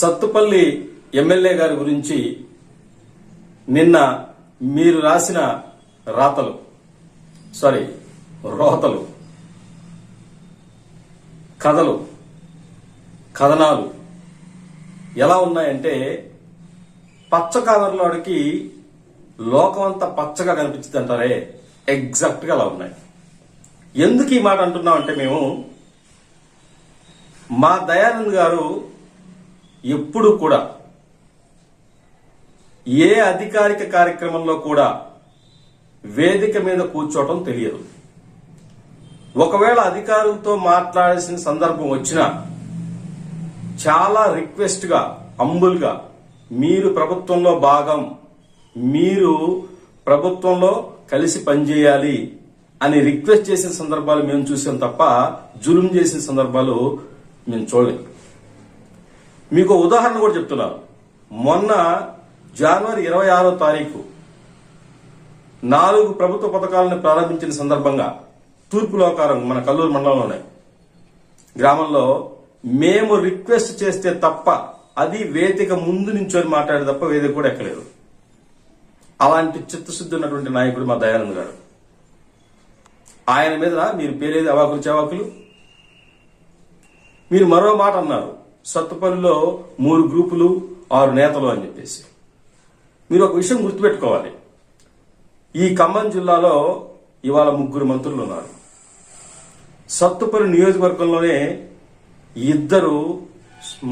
Sathupalli MLA గారి గురించి నిన్న మీరు రాసిన రోతలు కథనాలు ఎలా ఉన్నాయంటే పచ్చ కవర్లోడికి లోకం అంతా పచ్చగా కనిపించింది అంటారే, ఎగ్జాక్ట్ గా అలా ఉన్నాయి. ఎందుకు ఈ మాట అంటున్నామంటే, మేము మా దయానంద్ గారు ఎప్పుడు కూడా ఏ అధికారిక కార్యక్రమంలో కూడా వేదిక మీద కూర్చోవటం తెలియదు. ఒకవేళ అధికారులతో మాట్లాడాల్సిన సందర్భం వచ్చినా చాలా రిక్వెస్ట్ గా, హంబుల్ గా, మీరు ప్రభుత్వంలో భాగం, మీరు ప్రభుత్వంలో కలిసి పనిచేయాలి అని రిక్వెస్ట్ చేసిన సందర్భాలు మేము చూసాం తప్ప జులుం చేసిన సందర్భాలు మేము చూడలేదు. మీకు ఉదాహరణ కూడా చెప్తున్నాను. మొన్న జనవరి 26వ తారీఖు 4 ప్రభుత్వ పథకాలను ప్రారంభించిన సందర్భంగా తూర్పు లోకారం మన కల్లూరు మండలంలోనే గ్రామంలో మేము రిక్వెస్ట్ చేస్తే తప్ప, అది వేదిక ముందు నుంచొని మాట్లాడే తప్ప వేదిక కూడా ఎక్కలేదు. అలాంటి చిత్తశుద్ధి ఉన్నటువంటి నాయకుడు మా దయానంద్ గారు. ఆయన మీద మీరు పేరేది అవాకులు చెవాకులు. మీరు మరో మాట అన్నారు, సత్తుపల్లిలో 3 గ్రూపులు 6 నేతలు అని చెప్పేసి. మీరు ఒక విషయం గుర్తుపెట్టుకోవాలి. ఈ ఖమ్మం జిల్లాలో ఇవాళ 3 మంత్రులు ఉన్నారు. సత్తుపల్లి నియోజకవర్గంలోనే 2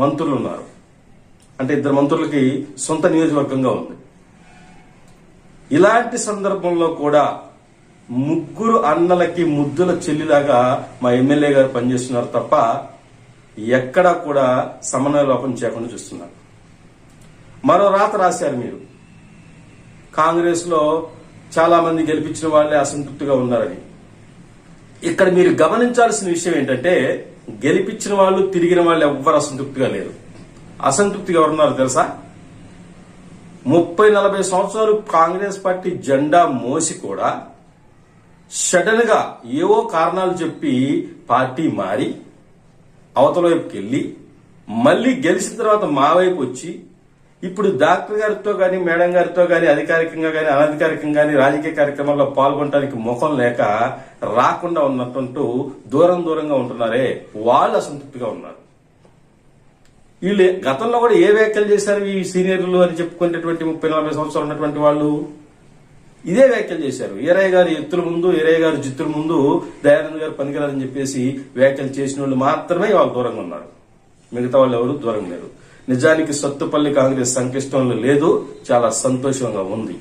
మంత్రులు ఉన్నారు. అంటే 2 మంత్రులకి సొంత నియోజకవర్గంగా ఉంది. ఇలాంటి సందర్భంలో కూడా 3 అన్నలకి ముద్దుల చెల్లిలాగా మా ఎమ్మెల్యే గారు పనిచేస్తున్నారు తప్ప ఎక్కడా కూడా సమన్వయ లోపం చేయకుండా చూస్తున్నారు. మరో రాత రాశారు మీరు, కాంగ్రెస్ లో చాలా మంది గెలిపించిన వాళ్లే అసంతృప్తిగా ఉన్నారని. ఇక్కడ మీరు గమనించాల్సిన విషయం ఏంటంటే, గెలిపించిన వాళ్ళు, తిరిగిన వాళ్ళు ఎవ్వరు అసంతృప్తిగా లేరు. అసంతృప్తిగా ఎవరున్నారు తెలుసా? 30-40 సంవత్సరాలు కాంగ్రెస్ పార్టీ జెండా మోసి కూడా సడన్ గా ఏవో కారణాలు చెప్పి పార్టీ మారి అవతల వైపుకి వెళ్లి మళ్లీ గెలిచిన తర్వాత మా వైపు వచ్చి ఇప్పుడు డాక్టర్ గారితో గాని, మేడం గారితో గాని, అధికారికంగా గాని, అనధికారికంగా గాని రాజకీయ కార్యక్రమాల్లో పాల్గొనడానికి ముఖం లేక రాకుండా ఉన్నట్టు దూరంగా ఉంటున్నారే, వాళ్ళు అసంతృప్తిగా ఉన్నారు. వీళ్ళు గతంలో కూడా ఏ వ్యాఖ్యలు చేశారు ఈ సీనియర్లు అని చెప్పుకునేటువంటి 30-40 సంవత్సరాలు ఉన్నటువంటి వాళ్ళు? ఇదే వ్యాఖ్యలు చేశారు. ఈరయ్య గారి ఎత్తుల ముందు, ఈరయ్య గారి జిత్తుల ముందు దయానంద్ గారు పనికిరాదని చెప్పేసి వ్యాఖ్యలు చేసిన వాళ్ళు మాత్రమే వాళ్ళు దూరంగా ఉన్నారు. మిగతా వాళ్ళు ఎవరు దూరంగా లేరు. నిజానికి సత్తుపల్లి కాంగ్రెస్ సంక్లిష్టంలో లేదు, చాలా సంతోషంగా ఉంది.